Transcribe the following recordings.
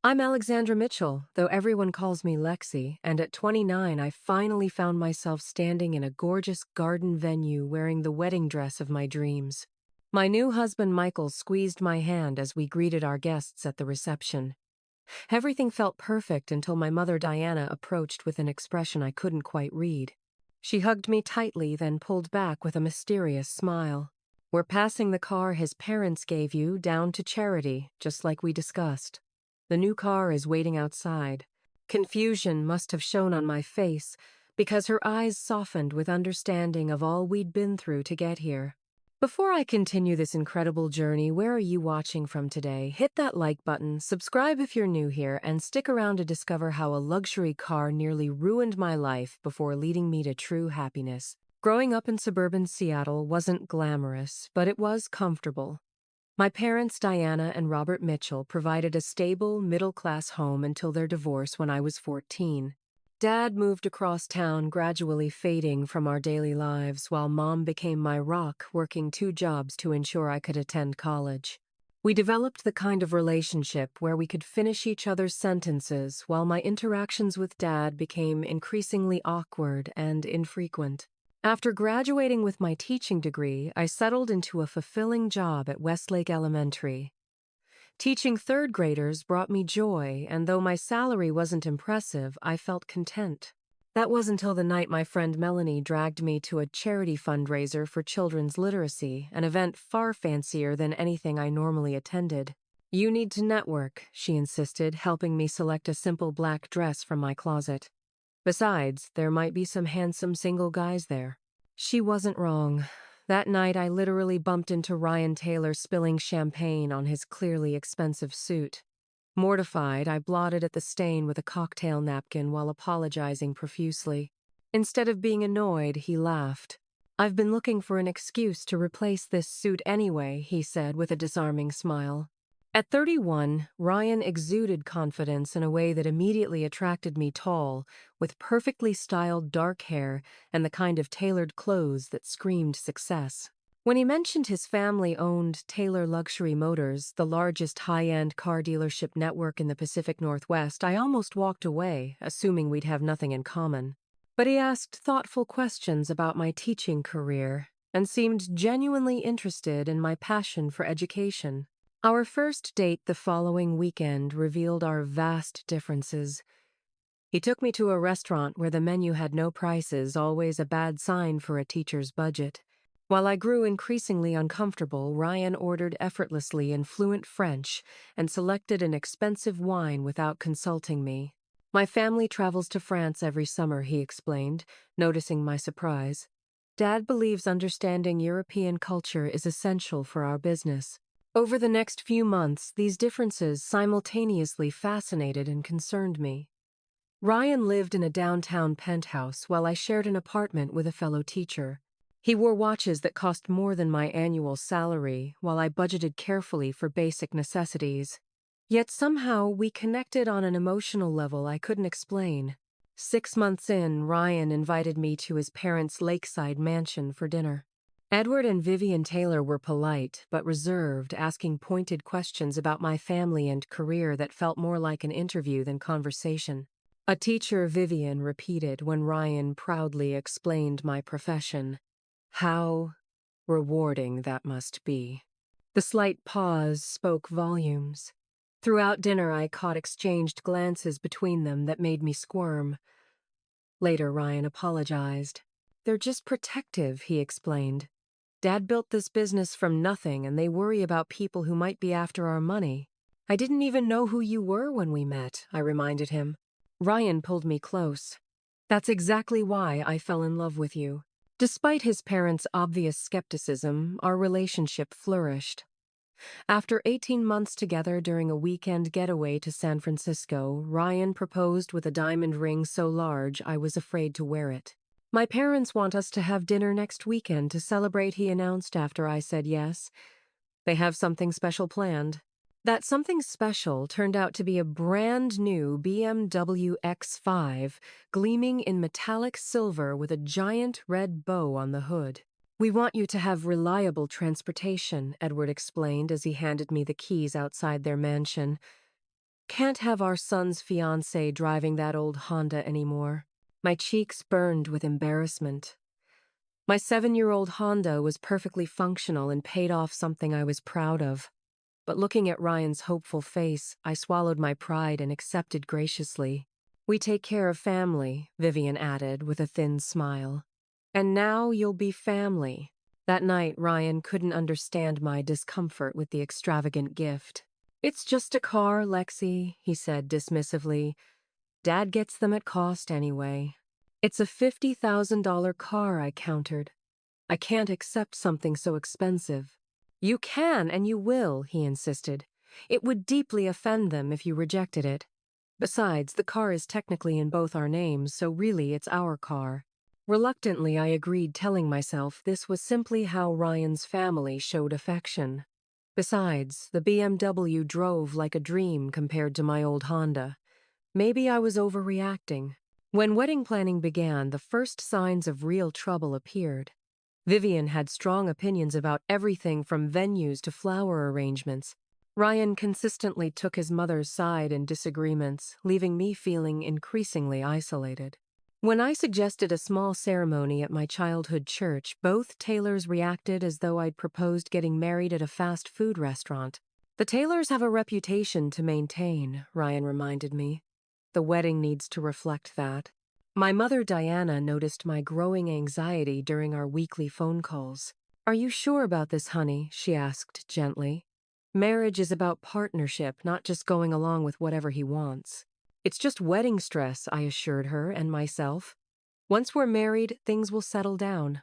I'm Alexandra Mitchell, though everyone calls me Lexi, and at 29 I finally found myself standing in a gorgeous garden venue wearing the wedding dress of my dreams. My new husband Michael squeezed my hand as we greeted our guests at the reception. Everything felt perfect until my mother Diana approached with an expression I couldn't quite read. She hugged me tightly, then pulled back with a mysterious smile. "We're passing the car his parents gave you down to charity, just like we discussed. The new car is waiting outside." Confusion must have shown on my face, because her eyes softened with understanding of all we'd been through to get here. Before I continue this incredible journey, where are you watching from today? Hit that like button, subscribe if you're new here, and stick around to discover how a luxury car nearly ruined my life before leading me to true happiness. Growing up in suburban Seattle wasn't glamorous, but it was comfortable. My parents, Diana and Robert Mitchell, provided a stable, middle-class home until their divorce when I was 14. Dad moved across town, gradually fading from our daily lives, while Mom became my rock, working 2 jobs to ensure I could attend college. We developed the kind of relationship where we could finish each other's sentences, while my interactions with Dad became increasingly awkward and infrequent. After graduating with my teaching degree, I settled into a fulfilling job at Westlake Elementary. Teaching third graders brought me joy, and though my salary wasn't impressive, I felt content. That was until the night my friend Melanie dragged me to a charity fundraiser for children's literacy, an event far fancier than anything I normally attended. "You need to network," she insisted, helping me select a simple black dress from my closet. "Besides, there might be some handsome single guys there." She wasn't wrong. That night, I literally bumped into Ryan Taylor spilling champagne on his clearly expensive suit. Mortified, I blotted at the stain with a cocktail napkin while apologizing profusely. Instead of being annoyed, he laughed. "I've been looking for an excuse to replace this suit anyway," he said with a disarming smile. At 31, Ryan exuded confidence in a way that immediately attracted me. Tall, with perfectly styled dark hair and the kind of tailored clothes that screamed success. When he mentioned his family-owned Taylor Luxury Motors, the largest high-end car dealership network in the Pacific Northwest, I almost walked away, assuming we'd have nothing in common. But he asked thoughtful questions about my teaching career and seemed genuinely interested in my passion for education. Our first date the following weekend revealed our vast differences. He took me to a restaurant where the menu had no prices, always a bad sign for a teacher's budget. While I grew increasingly uncomfortable, Ryan ordered effortlessly in fluent French and selected an expensive wine without consulting me. "My family travels to France every summer," he explained, noticing my surprise. "Dad believes understanding European culture is essential for our business." Over the next few months, these differences simultaneously fascinated and concerned me. Ryan lived in a downtown penthouse while I shared an apartment with a fellow teacher. He wore watches that cost more than my annual salary, while I budgeted carefully for basic necessities. Yet somehow we connected on an emotional level I couldn't explain. 6 months in, Ryan invited me to his parents' lakeside mansion for dinner. Edward and Vivian Taylor were polite, but reserved, asking pointed questions about my family and career that felt more like an interview than conversation. A teacher, Vivian, repeated when Ryan proudly explained my profession. How rewarding that must be. The slight pause spoke volumes. Throughout dinner, I caught exchanged glances between them that made me squirm. Later, Ryan apologized. "They're just protective," he explained. "Dad built this business from nothing, and they worry about people who might be after our money." "I didn't even know who you were when we met," I reminded him. Ryan pulled me close. "That's exactly why I fell in love with you." Despite his parents' obvious skepticism, our relationship flourished. After 18 months together during a weekend getaway to San Francisco, Ryan proposed with a diamond ring so large I was afraid to wear it. "My parents want us to have dinner next weekend to celebrate," he announced after I said yes. "They have something special planned." That something special turned out to be a brand new BMW X5, gleaming in metallic silver with a giant red bow on the hood. "We want you to have reliable transportation," Edward explained as he handed me the keys outside their mansion. Can't have our son's fiancé driving that old Honda anymore. My cheeks burned with embarrassment. My 7-year-old Honda was perfectly functional and paid off something I was proud of. But looking at Ryan's hopeful face, I swallowed my pride and accepted graciously. We take care of family, Vivian added with a thin smile. And now you'll be family. That night, Ryan couldn't understand my discomfort with the extravagant gift. It's just a car, Lexi, he said dismissively. Dad gets them at cost anyway. It's a $50,000 car, I countered. I can't accept something so expensive. You can and you will, he insisted. It would deeply offend them if you rejected it. Besides, the car is technically in both our names, so really it's our car. Reluctantly, I agreed, telling myself this was simply how Ryan's family showed affection. Besides, the BMW drove like a dream compared to my old Honda. Maybe I was overreacting. When wedding planning began, the first signs of real trouble appeared. Vivian had strong opinions about everything from venues to flower arrangements. Ryan consistently took his mother's side in disagreements, leaving me feeling increasingly isolated. When I suggested a small ceremony at my childhood church, both Taylors reacted as though I'd proposed getting married at a fast food restaurant. The Taylors have a reputation to maintain, Ryan reminded me. The wedding needs to reflect that. My mother, Diana, noticed my growing anxiety during our weekly phone calls. Are you sure about this, honey? She asked gently. Marriage is about partnership, not just going along with whatever he wants. It's just wedding stress, I assured her and myself. Once we're married, things will settle down.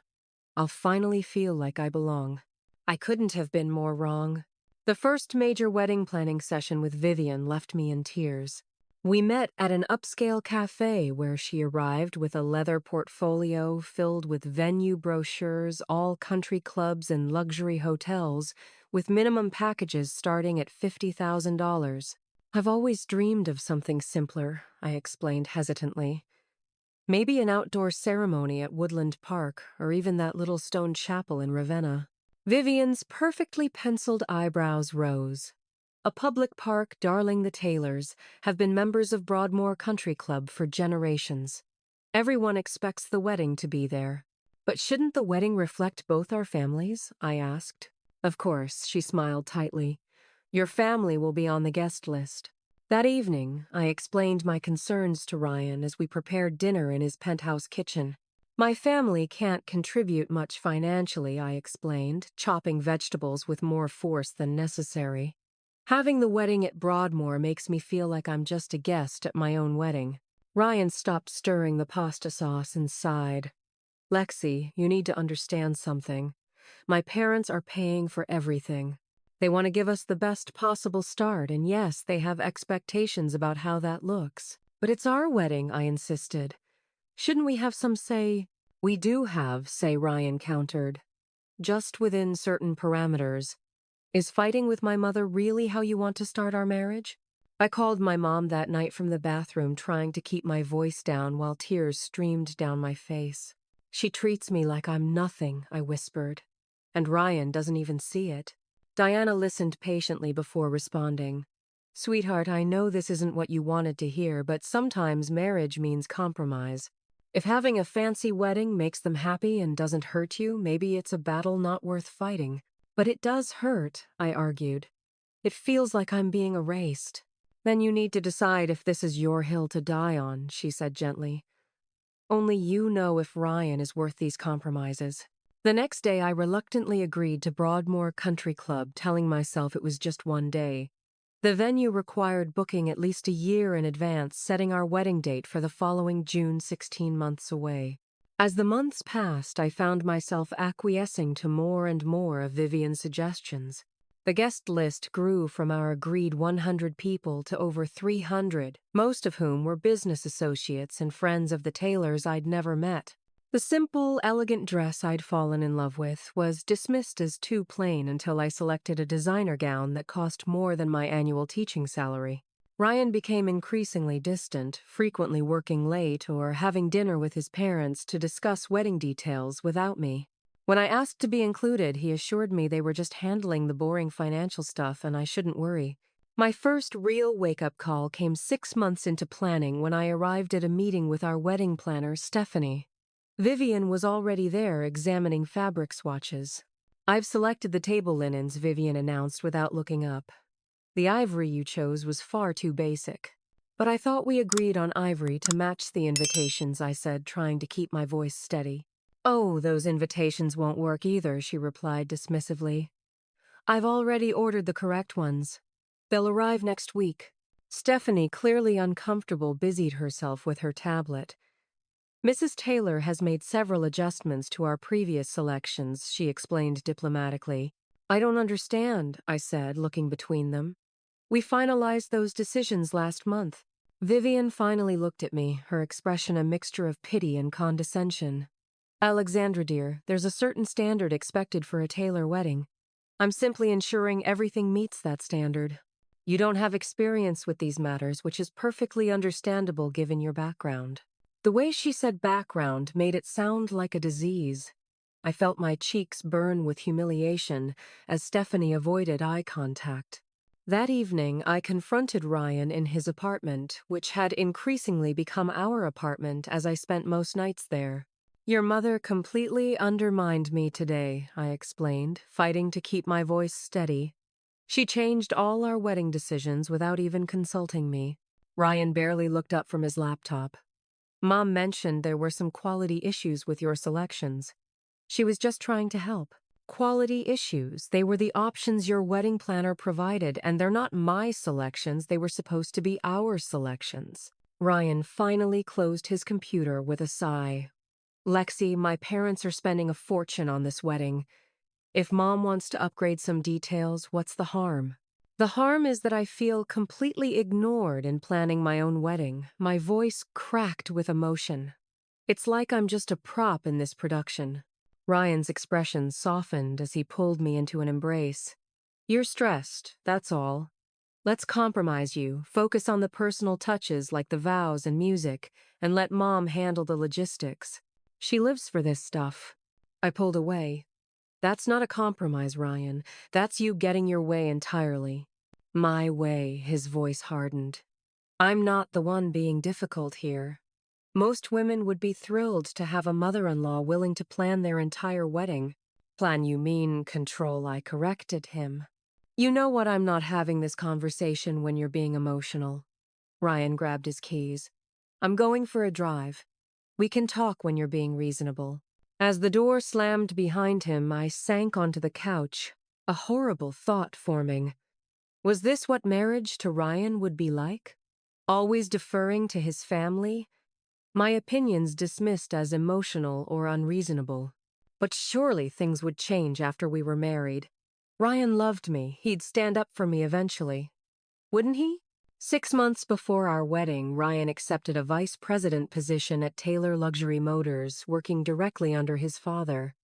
I'll finally feel like I belong. I couldn't have been more wrong. The first major wedding planning session with Vivian left me in tears. We met at an upscale cafe where she arrived with a leather portfolio filled with venue brochures, all country clubs and luxury hotels, with minimum packages starting at $50,000. I've always dreamed of something simpler, I explained hesitantly. Maybe an outdoor ceremony at Woodland Park, or even that little stone chapel in Ravenna. Vivian's perfectly penciled eyebrows rose. A public park, darling, the Taylors have been members of Broadmoor Country Club for generations. Everyone expects the wedding to be there. But shouldn't the wedding reflect both our families? I asked. Of course, she smiled tightly. Your family will be on the guest list. That evening, I explained my concerns to Ryan as we prepared dinner in his penthouse kitchen. My family can't contribute much financially, I explained, chopping vegetables with more force than necessary. Having the wedding at Broadmoor makes me feel like I'm just a guest at my own wedding. Ryan stopped stirring the pasta sauce and sighed. Lexi, you need to understand something. My parents are paying for everything. They want to give us the best possible start, and yes, they have expectations about how that looks. But it's our wedding, I insisted. Shouldn't we have some say? We do have say, Ryan countered. Just within certain parameters. Is fighting with my mother really how you want to start our marriage? I called my mom that night from the bathroom, trying to keep my voice down while tears streamed down my face. She treats me like I'm nothing, I whispered. And Ryan doesn't even see it. Diana listened patiently before responding. Sweetheart, I know this isn't what you wanted to hear, but sometimes marriage means compromise. If having a fancy wedding makes them happy and doesn't hurt you, maybe it's a battle not worth fighting. But it does hurt, I argued. It feels like I'm being erased. Then you need to decide if this is your hill to die on, she said gently. Only you know if Ryan is worth these compromises. The next day, I reluctantly agreed to Broadmoor Country Club, telling myself it was just one day. The venue required booking at least a year in advance, setting our wedding date for the following June, 16 months away. As the months passed, I found myself acquiescing to more and more of Vivian's suggestions. The guest list grew from our agreed 100 people to over 300, most of whom were business associates and friends of the Taylors I'd never met. The simple, elegant dress I'd fallen in love with was dismissed as too plain until I selected a designer gown that cost more than my annual teaching salary. Ryan became increasingly distant, frequently working late or having dinner with his parents to discuss wedding details without me. When I asked to be included, he assured me they were just handling the boring financial stuff and I shouldn't worry. My first real wake-up call came 6 months into planning when I arrived at a meeting with our wedding planner, Stephanie. Vivian was already there examining fabric swatches. "I've selected the table linens," Vivian announced without looking up. "The ivory you chose was far too basic." "But I thought we agreed on ivory to match the invitations," I said, trying to keep my voice steady. "Oh, those invitations won't work either," she replied dismissively. "I've already ordered the correct ones. They'll arrive next week." Stephanie, clearly uncomfortable, busied herself with her tablet. "Mrs. Taylor has made several adjustments to our previous selections," she explained diplomatically. "I don't understand," I said, looking between them. "We finalized those decisions last month." Vivian finally looked at me, her expression a mixture of pity and condescension. "Alexandra, dear, there's a certain standard expected for a Taylor wedding. I'm simply ensuring everything meets that standard. You don't have experience with these matters, which is perfectly understandable given your background." The way she said background made it sound like a disease. I felt my cheeks burn with humiliation as Stephanie avoided eye contact. That evening, I confronted Ryan in his apartment, which had increasingly become our apartment as I spent most nights there. "Your mother completely undermined me today," I explained, fighting to keep my voice steady. "She changed all our wedding decisions without even consulting me." Ryan barely looked up from his laptop. "Mom mentioned there were some quality issues with your selections. She was just trying to help." "Quality issues? They were the options your wedding planner provided, and they're not my selections. They were supposed to be our selections." Ryan finally closed his computer with a sigh. "Lexi, my parents are spending a fortune on this wedding. If Mom wants to upgrade some details, what's the harm?" "The harm is that I feel completely ignored in planning my own wedding." My voice cracked with emotion. "It's like I'm just a prop in this production." Ryan's expression softened as he pulled me into an embrace. "You're stressed, that's all. Let's compromise you, focus on the personal touches like the vows and music, and let Mom handle the logistics. She lives for this stuff." I pulled away. "That's not a compromise, Ryan. That's you getting your way entirely." "My way," his voice hardened. "I'm not the one being difficult here. Most women would be thrilled to have a mother-in-law willing to plan their entire wedding." "Plan, you mean control," I corrected him. "You know what, I'm not having this conversation when you're being emotional." Ryan grabbed his keys. "I'm going for a drive. We can talk when you're being reasonable." As the door slammed behind him, I sank onto the couch, a horrible thought forming. Was this what marriage to Ryan would be like? Always deferring to his family? My opinions dismissed as emotional or unreasonable. But surely things would change after we were married. Ryan loved me. He'd stand up for me eventually. Wouldn't he? 6 months before our wedding, Ryan accepted a vice president position at Taylor Luxury Motors, working directly under his father.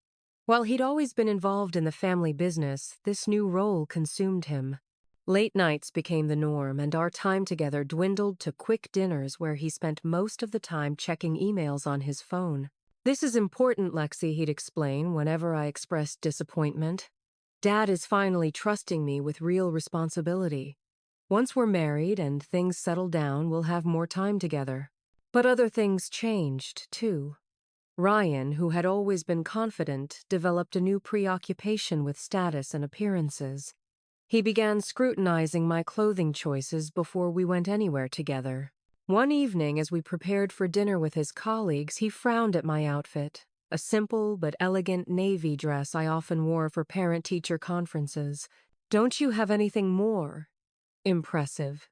While he'd always been involved in the family business, this new role consumed him. Late nights became the norm, and our time together dwindled to quick dinners where he spent most of the time checking emails on his phone. "This is important, Lexi," he'd explain whenever I expressed disappointment. "Dad is finally trusting me with real responsibility. Once we're married and things settle down, we'll have more time together." But other things changed, too. Ryan, who had always been confident, developed a new preoccupation with status and appearances. He began scrutinizing my clothing choices before we went anywhere together. One evening, as we prepared for dinner with his colleagues, he frowned at my outfit, a simple but elegant navy dress I often wore for parent-teacher conferences. "Don't you have anything more impressive?"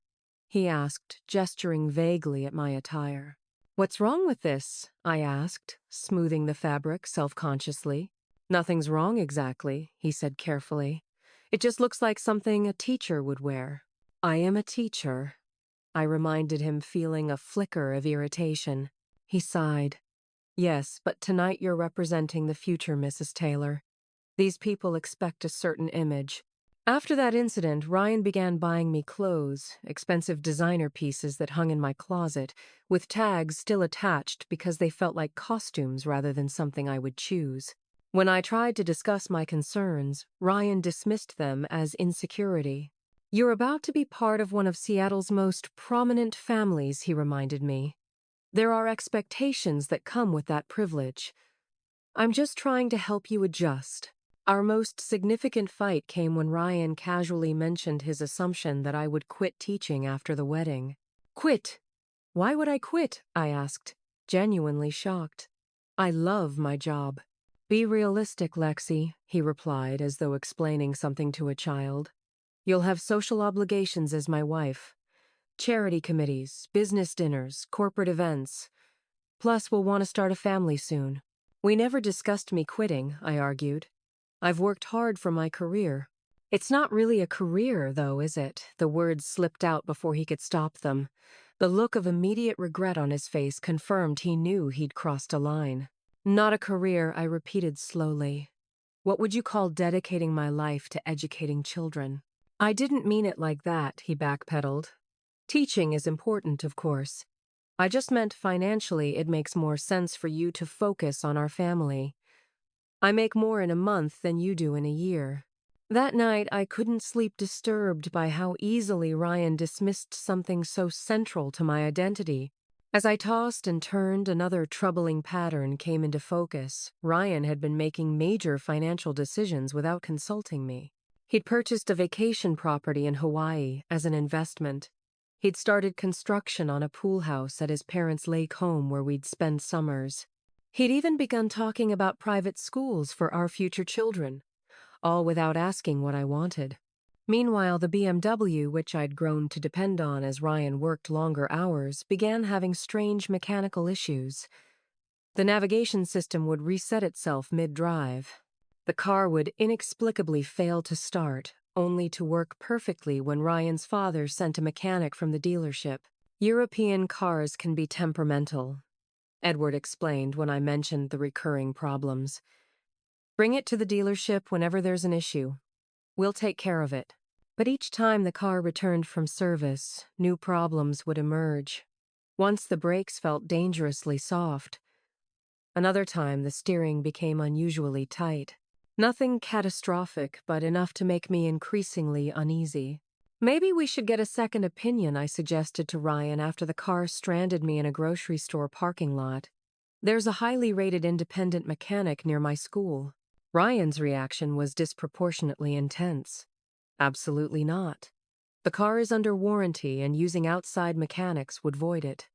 he asked, gesturing vaguely at my attire. "What's wrong with this?" I asked, smoothing the fabric self-consciously. "Nothing's wrong exactly," he said carefully. "It just looks like something a teacher would wear." "I am a teacher," I reminded him, feeling a flicker of irritation. He sighed. "Yes, but tonight you're representing the future, Mrs. Taylor. These people expect a certain image." After that incident, Ryan began buying me clothes, expensive designer pieces that hung in my closet, with tags still attached because they felt like costumes rather than something I would choose. When I tried to discuss my concerns, Ryan dismissed them as insecurity. You're about to be part of one of Seattle's most prominent families, he reminded me. There are expectations that come with that privilege. I'm just trying to help you adjust. Our most significant fight came when Ryan casually mentioned his assumption that I would quit teaching after the wedding. Quit? Why would I quit? I asked, genuinely shocked. I love my job. Be realistic, Lexi, he replied as though explaining something to a child. You'll have social obligations as my wife. Charity committees, business dinners, corporate events. Plus, we'll want to start a family soon. We never discussed me quitting, I argued. I've worked hard for my career. It's not really a career, though, is it? The words slipped out before he could stop them. The look of immediate regret on his face confirmed he knew he'd crossed a line. Not a career, I repeated slowly. What would you call dedicating my life to educating children? I didn't mean it like that, he backpedaled. Teaching is important, of course. I just meant financially it makes more sense for you to focus on our family. I make more in a month than you do in a year. That night, I couldn't sleep, disturbed by how easily Ryan dismissed something so central to my identity. As I tossed and turned, another troubling pattern came into focus. Ryan had been making major financial decisions without consulting me. He'd purchased a vacation property in Hawaii as an investment. He'd started construction on a pool house at his parents' lake home where we'd spend summers. He'd even begun talking about private schools for our future children, all without asking what I wanted. Meanwhile, the BMW, which I'd grown to depend on as Ryan worked longer hours, began having strange mechanical issues. The navigation system would reset itself mid-drive. The car would inexplicably fail to start, only to work perfectly when Ryan's father sent a mechanic from the dealership. European cars can be temperamental, Edward explained when I mentioned the recurring problems. Bring it to the dealership whenever there's an issue. We'll take care of it. But each time the car returned from service, new problems would emerge. Once the brakes felt dangerously soft. Another time the steering became unusually tight. Nothing catastrophic, but enough to make me increasingly uneasy. Maybe we should get a second opinion, I suggested to Ryan after the car stranded me in a grocery store parking lot. There's a highly rated independent mechanic near my school. Ryan's reaction was disproportionately intense. Absolutely not. The car is under warranty and using outside mechanics would void it.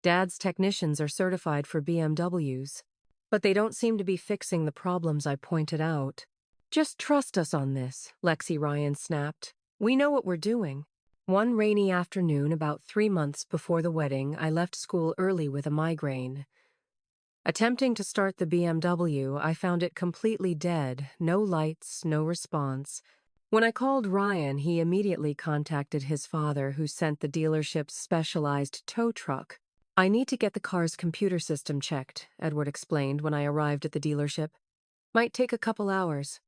Dad's technicians are certified for BMWs, but they don't seem to be fixing the problems I pointed out. Just trust us on this, Lexi, Ryan snapped. We know what we're doing. One rainy afternoon, about 3 months before the wedding, I left school early with a migraine. Attempting to start the BMW, I found it completely dead, no lights, no response. When I called Ryan, he immediately contacted his father, who sent the dealership's specialized tow truck. I need to get the car's computer system checked, Edward explained when I arrived at the dealership. Might take a couple hours.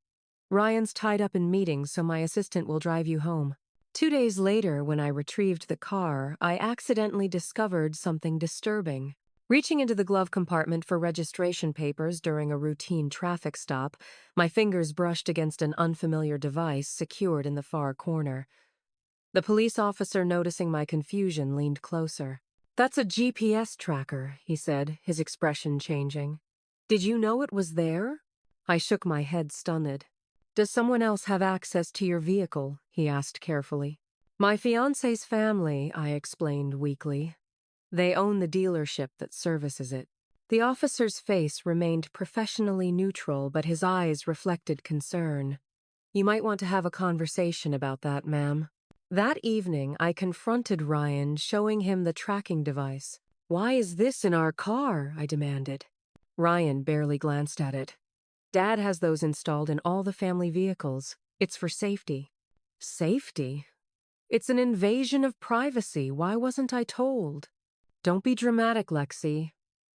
Ryan's tied up in meetings, so my assistant will drive you home. 2 days later, when I retrieved the car, I accidentally discovered something disturbing. Reaching into the glove compartment for registration papers during a routine traffic stop, my fingers brushed against an unfamiliar device secured in the far corner. The police officer, noticing my confusion, leaned closer. That's a GPS tracker, he said, his expression changing. Did you know it was there? I shook my head, stunned. Does someone else have access to your vehicle? He asked carefully. My fiancé's family, I explained weakly. They own the dealership that services it. The officer's face remained professionally neutral, but his eyes reflected concern. You might want to have a conversation about that, ma'am. That evening, I confronted Ryan, showing him the tracking device. Why is this in our car? I demanded. Ryan barely glanced at it. Dad has those installed in all the family vehicles. It's for safety. Safety? It's an invasion of privacy. Why wasn't I told? Don't be dramatic, Lexi.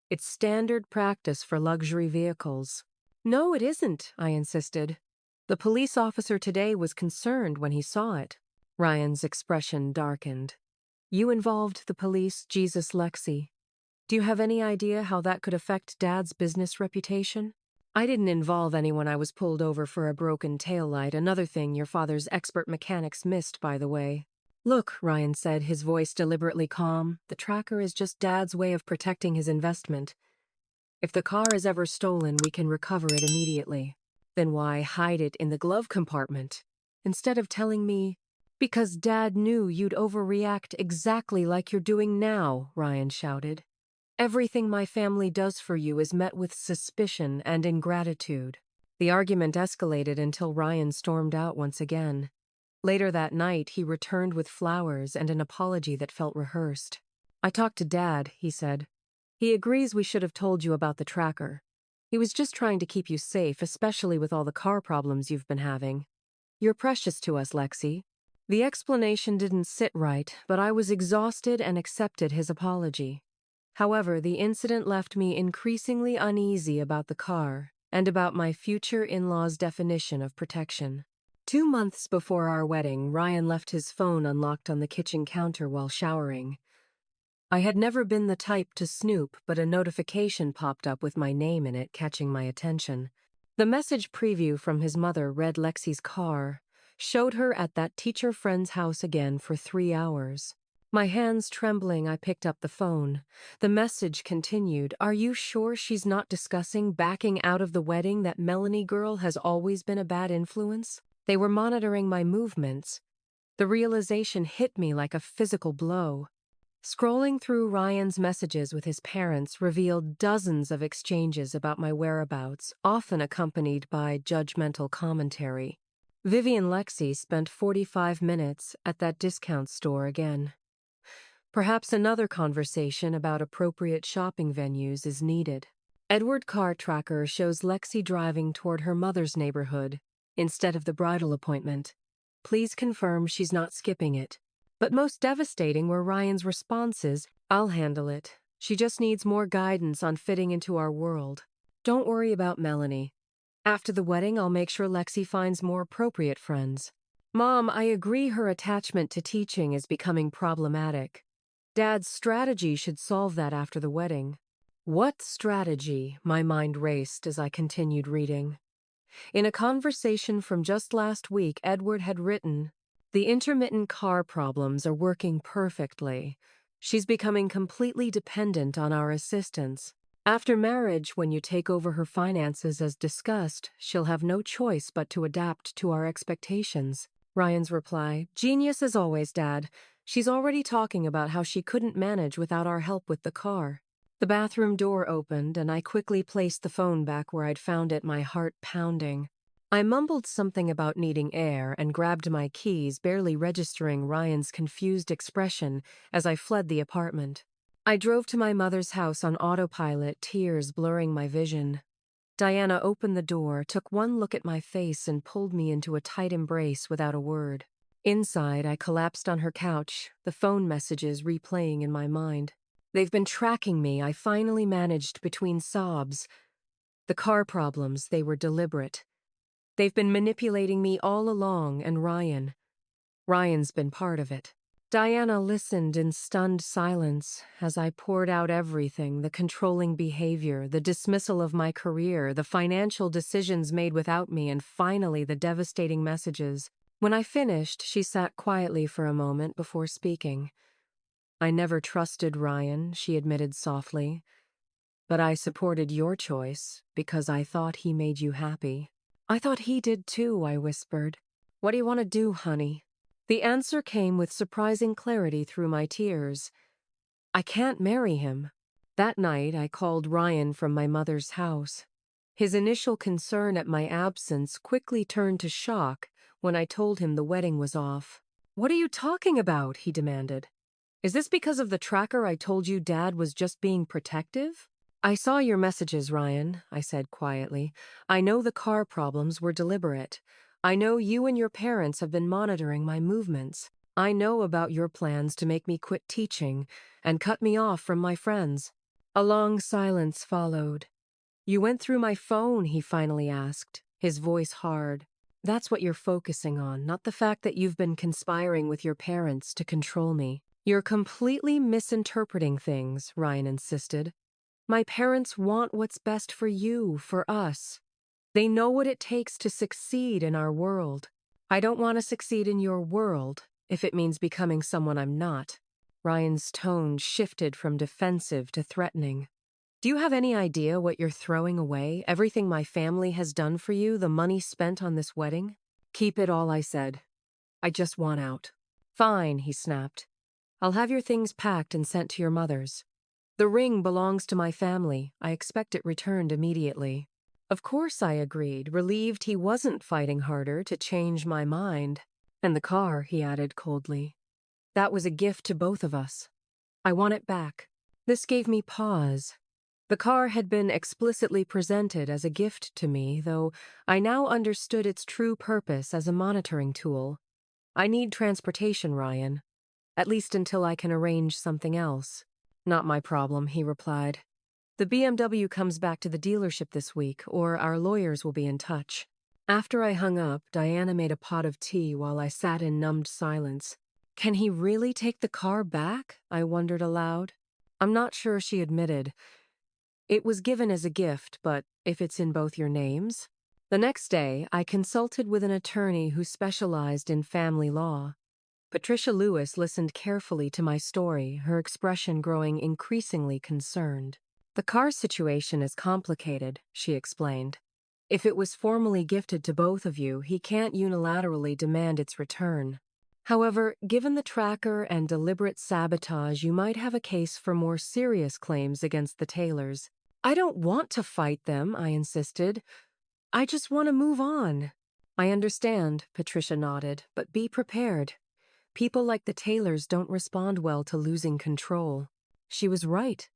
It's standard practice for luxury vehicles. No, it isn't, I insisted. The police officer today was concerned when he saw it. Ryan's expression darkened. You involved the police, Jesus, Lexi. Do you have any idea how that could affect Dad's business reputation? I didn't involve anyone. I was pulled over for a broken taillight, another thing your father's expert mechanics missed, by the way. Look, Ryan said, his voice deliberately calm, the tracker is just Dad's way of protecting his investment. If the car is ever stolen, we can recover it immediately. Then why hide it in the glove compartment? Instead of telling me, because Dad knew you'd overreact exactly like you're doing now, Ryan shouted. Everything my family does for you is met with suspicion and ingratitude. The argument escalated until Ryan stormed out once again. Later that night, he returned with flowers and an apology that felt rehearsed. I talked to Dad, he said. He agrees we should have told you about the tracker. He was just trying to keep you safe, especially with all the car problems you've been having. You're precious to us, Lexi. The explanation didn't sit right, but I was exhausted and accepted his apology. However, the incident left me increasingly uneasy about the car and about my future in-laws' definition of protection. 2 months before our wedding, Ryan left his phone unlocked on the kitchen counter while showering. I had never been the type to snoop, but a notification popped up with my name in it, catching my attention. The message preview from his mother read Lexi's car, showed her at that teacher friend's house again for 3 hours. My hands trembling, I picked up the phone. The message continued, "Are you sure she's not discussing backing out of the wedding? That Melanie girl has always been a bad influence?" They were monitoring my movements. The realization hit me like a physical blow. Scrolling through Ryan's messages with his parents revealed dozens of exchanges about my whereabouts, often accompanied by judgmental commentary. Vivi and Lexi spent 45 minutes at that discount store again. Perhaps another conversation about appropriate shopping venues is needed. Edward Car Tracker shows Lexi driving toward her mother's neighborhood instead of the bridal appointment. Please confirm she's not skipping it. But most devastating were Ryan's responses. "I'll handle it. She just needs more guidance on fitting into our world. Don't worry about Melanie. After the wedding, I'll make sure Lexi finds more appropriate friends." Mom, I agree her attachment to teaching is becoming problematic. Dad's strategy should solve that after the wedding. What strategy? My mind raced as I continued reading. In a conversation from just last week, Edward had written, "The intermittent car problems are working perfectly. She's becoming completely dependent on our assistance. After marriage, when you take over her finances as discussed, she'll have no choice but to adapt to our expectations." Ryan's reply, "Genius as always, Dad. She's already talking about how she couldn't manage without our help with the car." The bathroom door opened, and I quickly placed the phone back where I'd found it, my heart pounding. I mumbled something about needing air and grabbed my keys, barely registering Ryan's confused expression as I fled the apartment. I drove to my mother's house on autopilot, tears blurring my vision. Diana opened the door, took one look at my face, and pulled me into a tight embrace without a word. Inside, I collapsed on her couch, the phone messages replaying in my mind. "They've been tracking me," I finally managed between sobs. "The car problems, they were deliberate. They've been manipulating me all along, and Ryan's been part of it." Diana listened in stunned silence as I poured out everything, the controlling behavior, the dismissal of my career, the financial decisions made without me, and finally the devastating messages. When I finished, she sat quietly for a moment before speaking. "I never trusted Ryan," she admitted softly, "but I supported your choice because I thought he made you happy." "I thought he did too," I whispered. "What do you want to do, honey?" The answer came with surprising clarity through my tears. "I can't marry him." That night, I called Ryan from my mother's house. His initial concern at my absence quickly turned to shock when I told him the wedding was off. "What are you talking about?" he demanded. "Is this because of the tracker I told you Dad was just being protective?" "I saw your messages, Ryan," I said quietly. "I know the car problems were deliberate. I know you and your parents have been monitoring my movements. I know about your plans to make me quit teaching and cut me off from my friends." A long silence followed. "You went through my phone?" he finally asked, his voice hard. "That's what you're focusing on, not the fact that you've been conspiring with your parents to control me." "You're completely misinterpreting things," Ryan insisted. "My parents want what's best for you, for us. They know what it takes to succeed in our world. I don't want to succeed in your world if it means becoming someone I'm not. Ryan's tone shifted from defensive to threatening. Do you have any idea what you're throwing away? Everything my family has done for you, the money spent on this wedding? Keep it all, I said. I just want out. Fine, he snapped. I'll have your things packed and sent to your mother's. The ring belongs to my family. I expect it returned immediately. Of course, I agreed, relieved he wasn't fighting harder to change my mind. And the car, he added coldly. That was a gift to both of us. I want it back. This gave me pause. The car had been explicitly presented as a gift to me, though I now understood its true purpose as a monitoring tool. I need transportation, Ryan. At least until I can arrange something else. Not my problem, he replied. The BMW comes back to the dealership this week, or our lawyers will be in touch. After I hung up, Diana made a pot of tea while I sat in numbed silence. Can he really take the car back? I wondered aloud. I'm not sure, she admitted. It was given as a gift, but if it's in both your names? The next day, I consulted with an attorney who specialized in family law. Patricia Lewis listened carefully to my story, her expression growing increasingly concerned. The car situation is complicated, she explained. If it was formally gifted to both of you, he can't unilaterally demand its return. However, given the tracker and deliberate sabotage, you might have a case for more serious claims against the Taylors. I don't want to fight them, I insisted. I just want to move on. I understand, Patricia nodded, but be prepared. People like the Taylors don't respond well to losing control. She was right.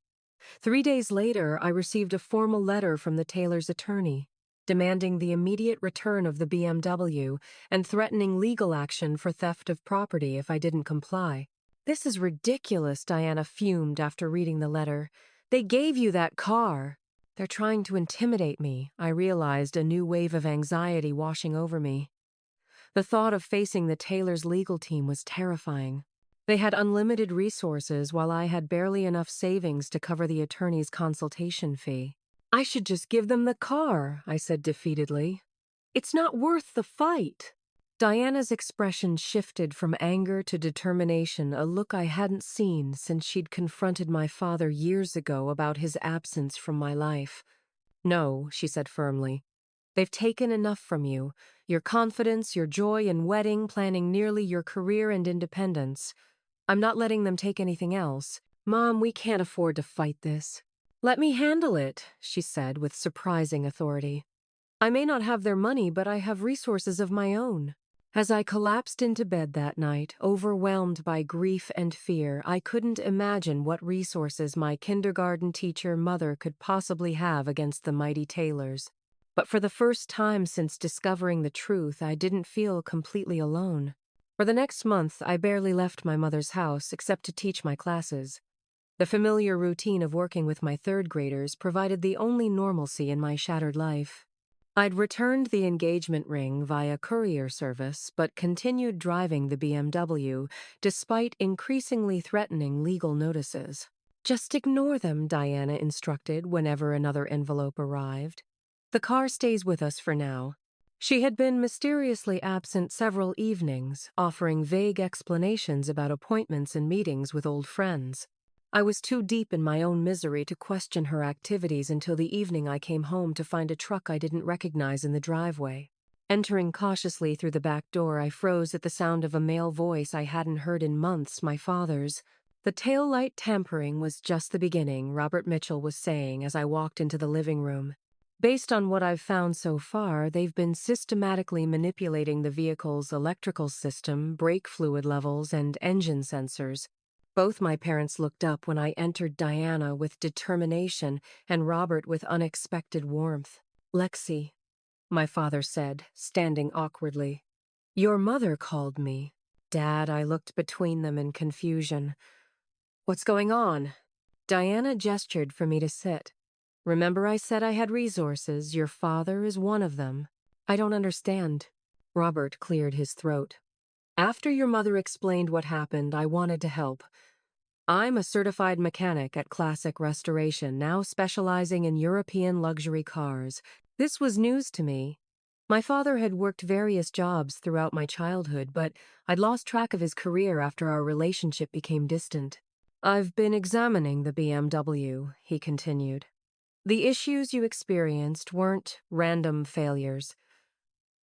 3 days later, I received a formal letter from the Taylors' attorney, demanding the immediate return of the BMW and threatening legal action for theft of property if I didn't comply. This is ridiculous, Diana fumed after reading the letter. They gave you that car. They're trying to intimidate me, I realized, a new wave of anxiety washing over me. The thought of facing the Taylors' legal team was terrifying. They had unlimited resources while I had barely enough savings to cover the attorney's consultation fee. I should just give them the car, I said defeatedly. It's not worth the fight. Diana's expression shifted from anger to determination, a look I hadn't seen since she'd confronted my father years ago about his absence from my life. No, she said firmly. They've taken enough from you. Your confidence, your joy in wedding planning, nearly your career and independence. I'm not letting them take anything else. Mom, we can't afford to fight this. Let me handle it, she said with surprising authority. I may not have their money, but I have resources of my own. As I collapsed into bed that night, overwhelmed by grief and fear, I couldn't imagine what resources my kindergarten teacher mother could possibly have against the mighty Taylors. But for the first time since discovering the truth, I didn't feel completely alone. For the next month, I barely left my mother's house except to teach my classes. The familiar routine of working with my third graders provided the only normalcy in my shattered life. I'd returned the engagement ring via courier service, but continued driving the BMW, despite increasingly threatening legal notices. Just ignore them, Diana instructed whenever another envelope arrived. The car stays with us for now. She had been mysteriously absent several evenings, offering vague explanations about appointments and meetings with old friends. I was too deep in my own misery to question her activities until the evening I came home to find a truck I didn't recognize in the driveway. Entering cautiously through the back door, I froze at the sound of a male voice I hadn't heard in months, my father's. The taillight tampering was just the beginning, Robert Mitchell was saying as I walked into the living room. Based on what I've found so far, they've been systematically manipulating the vehicle's electrical system, brake fluid levels, and engine sensors. Both my parents looked up when I entered, Diana with determination and Robert with unexpected warmth. Lexi, my father said, standing awkwardly. Your mother called me. Dad, I looked between them in confusion. What's going on? Diana gestured for me to sit. Remember I said I had resources. Your father is one of them. I don't understand. Robert cleared his throat. After your mother explained what happened, I wanted to help. I'm a certified mechanic at Classic Restoration, now specializing in European luxury cars. This was news to me. My father had worked various jobs throughout my childhood, but I'd lost track of his career after our relationship became distant. I've been examining the BMW, he continued. The issues you experienced weren't random failures.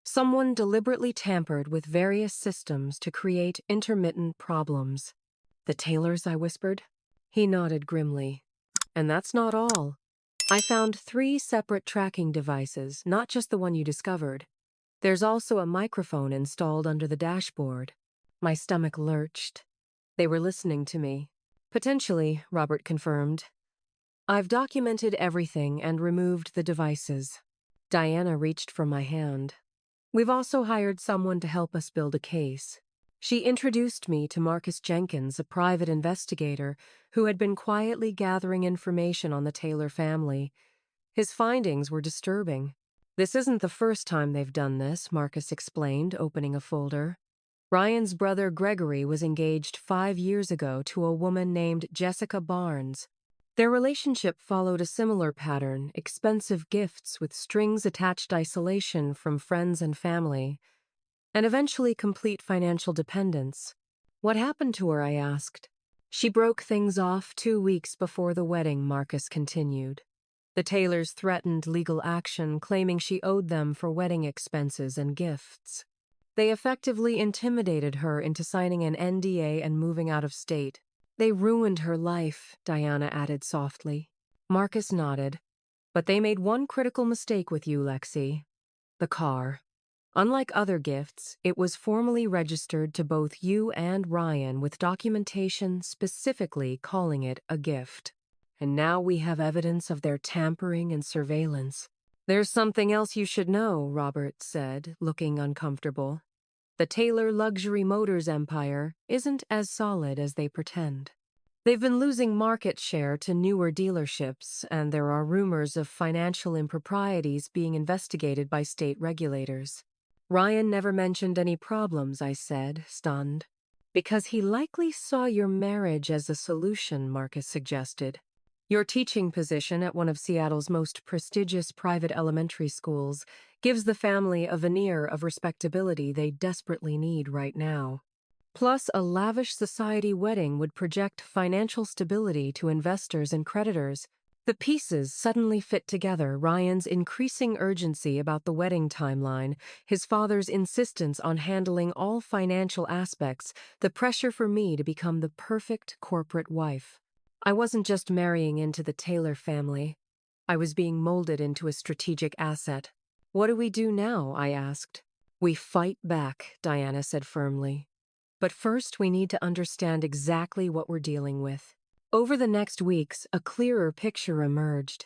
Someone deliberately tampered with various systems to create intermittent problems. The Taylors, I whispered. He nodded grimly. And that's not all. I found 3 separate tracking devices, not just the one you discovered. There's also a microphone installed under the dashboard. My stomach lurched. They were listening to me. Potentially, Robert confirmed. I've documented everything and removed the devices. Diana reached for my hand. We've also hired someone to help us build a case. She introduced me to Marcus Jenkins, a private investigator who had been quietly gathering information on the Taylor family. His findings were disturbing. This isn't the first time they've done this, Marcus explained, opening a folder. Ryan's brother Gregory was engaged 5 years ago to a woman named Jessica Barnes. Their relationship followed a similar pattern, expensive gifts with strings-attached isolation from friends and family, and eventually complete financial dependence. What happened to her, I asked. She broke things off 2 weeks before the wedding, Marcus continued. The Taylors threatened legal action, claiming she owed them for wedding expenses and gifts. They effectively intimidated her into signing an NDA and moving out of state. They ruined her life, Diana added softly. Marcus nodded. But they made one critical mistake with you, Lexi. The car. Unlike other gifts, it was formally registered to both you and Ryan with documentation specifically calling it a gift. And now we have evidence of their tampering and surveillance. There's something else you should know, Robert said, looking uncomfortable. The Taylor luxury motors empire isn't as solid as they pretend. They've been losing market share to newer dealerships, and there are rumors of financial improprieties being investigated by state regulators. Ryan never mentioned any problems, I said, stunned. Because he likely saw your marriage as a solution, Marcus suggested. Your teaching position at one of Seattle's most prestigious private elementary schools gives the family a veneer of respectability they desperately need right now. Plus, a lavish society wedding would project financial stability to investors and creditors. The pieces suddenly fit together: Ryan's increasing urgency about the wedding timeline, his father's insistence on handling all financial aspects, the pressure for me to become the perfect corporate wife. I wasn't just marrying into the Taylor family. I was being molded into a strategic asset. What do we do now? I asked. We fight back, Diana said firmly. But first we need to understand exactly what we're dealing with. Over the next weeks, a clearer picture emerged.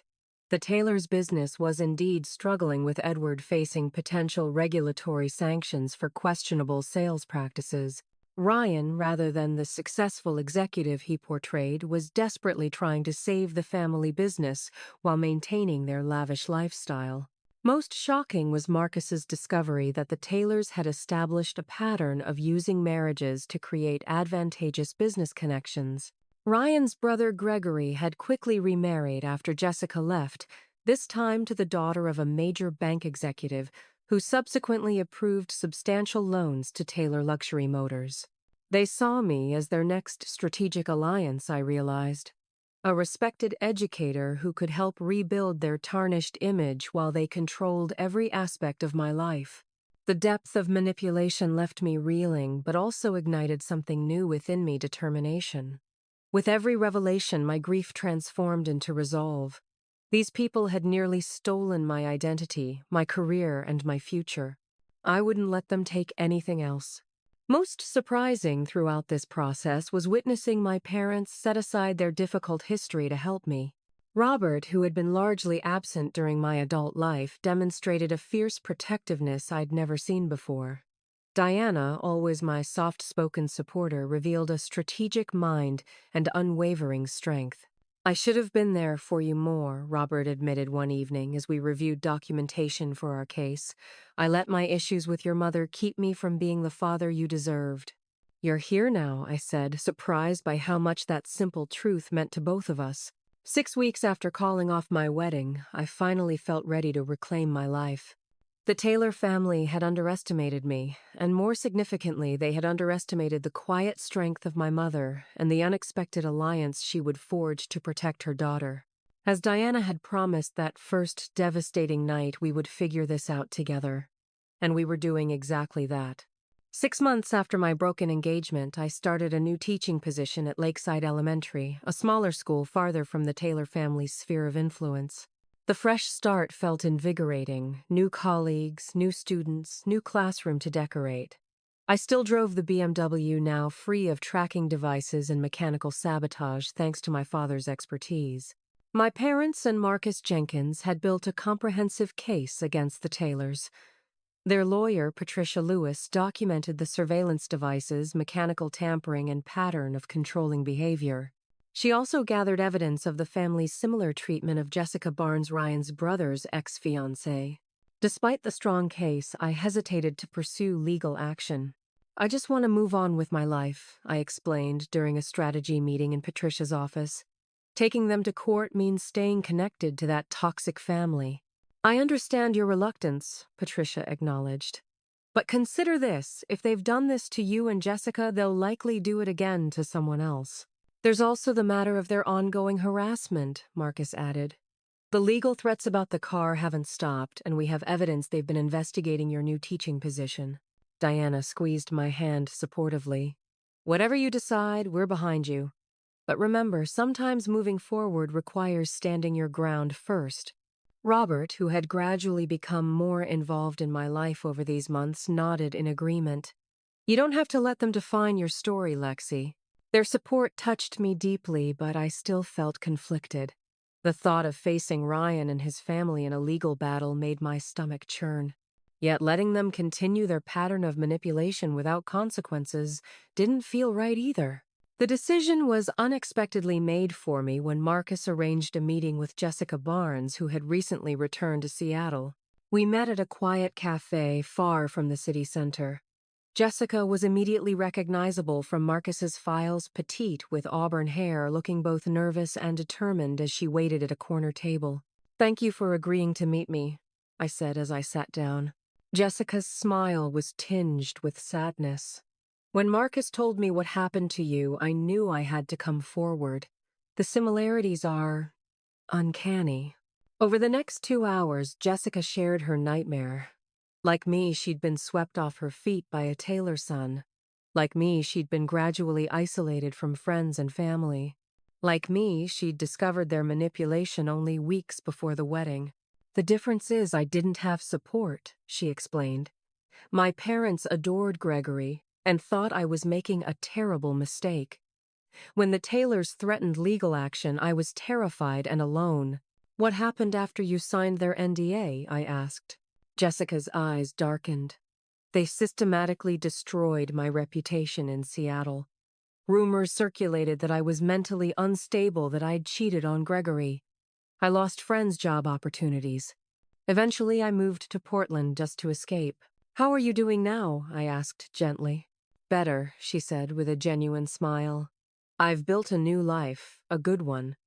The Taylors' business was indeed struggling with Edward facing potential regulatory sanctions for questionable sales practices. Ryan, rather than the successful executive he portrayed, was desperately trying to save the family business while maintaining their lavish lifestyle. Most shocking was Marcus's discovery that the Taylors had established a pattern of using marriages to create advantageous business connections. Ryan's brother Gregory had quickly remarried after Jessica left, this time to the daughter of a major bank executive who subsequently approved substantial loans to Taylor Luxury Motors. They saw me as their next strategic alliance, I realized. A respected educator who could help rebuild their tarnished image while they controlled every aspect of my life. The depth of manipulation left me reeling, but also ignited something new within me: determination. With every revelation, my grief transformed into resolve. These people had nearly stolen my identity, my career, and my future. I wouldn't let them take anything else. Most surprising throughout this process was witnessing my parents set aside their difficult history to help me. Robert, who had been largely absent during my adult life, demonstrated a fierce protectiveness I'd never seen before. Diana, always my soft-spoken supporter, revealed a strategic mind and unwavering strength. I should have been there for you more, Robert admitted one evening as we reviewed documentation for our case. I let my issues with your mother keep me from being the father you deserved. You're here now, I said, surprised by how much that simple truth meant to both of us. 6 weeks after calling off my wedding, I finally felt ready to reclaim my life. The Taylor family had underestimated me, and more significantly, they had underestimated the quiet strength of my mother and the unexpected alliance she would forge to protect her daughter. As Diana had promised that first devastating night, we would figure this out together. And we were doing exactly that. 6 months after my broken engagement, I started a new teaching position at Lakeside Elementary, a smaller school farther from the Taylor family's sphere of influence. The fresh start felt invigorating: new colleagues, new students, new classroom to decorate. I still drove the BMW, now free of tracking devices and mechanical sabotage thanks to my father's expertise. My parents and Marcus Jenkins had built a comprehensive case against the Taylors. Their lawyer, Patricia Lewis, documented the surveillance devices, mechanical tampering, and pattern of controlling behavior. She also gathered evidence of the family's similar treatment of Jessica Barnes Ryan's brother's ex-fiancé. Despite the strong case, I hesitated to pursue legal action. "I just want to move on with my life," I explained during a strategy meeting in Patricia's office. "Taking them to court means staying connected to that toxic family." "I understand your reluctance," Patricia acknowledged. "But consider this: if they've done this to you and Jessica, they'll likely do it again to someone else." "There's also the matter of their ongoing harassment," Marcus added. "The legal threats about the car haven't stopped, and we have evidence they've been investigating your new teaching position." Diana squeezed my hand supportively. "Whatever you decide, we're behind you. But remember, sometimes moving forward requires standing your ground first." Robert, who had gradually become more involved in my life over these months, nodded in agreement. "You don't have to let them define your story, Lexi." Their support touched me deeply, but I still felt conflicted. The thought of facing Ryan and his family in a legal battle made my stomach churn. Yet letting them continue their pattern of manipulation without consequences didn't feel right either. The decision was unexpectedly made for me when Marcus arranged a meeting with Jessica Barnes, who had recently returned to Seattle. We met at a quiet cafe far from the city center. Jessica was immediately recognizable from Marcus's files, petite with auburn hair, looking both nervous and determined as she waited at a corner table. "Thank you for agreeing to meet me," I said as I sat down. Jessica's smile was tinged with sadness. "When Marcus told me what happened to you, I knew I had to come forward. The similarities are uncanny." Over the next 2 hours, Jessica shared her nightmare. Like me, she'd been swept off her feet by a Taylor son. Like me, she'd been gradually isolated from friends and family. Like me, she'd discovered their manipulation only weeks before the wedding. "The difference is I didn't have support," she explained. "My parents adored Gregory and thought I was making a terrible mistake. When the Taylors threatened legal action, I was terrified and alone." "What happened after you signed their NDA?" I asked. Jessica's eyes darkened. "They systematically destroyed my reputation in Seattle. Rumors circulated that I was mentally unstable, that I'd cheated on Gregory. I lost friends' job opportunities. Eventually, I moved to Portland just to escape." "How are you doing now?" I asked gently. "Better," she said with a genuine smile. "I've built a new life, a good one.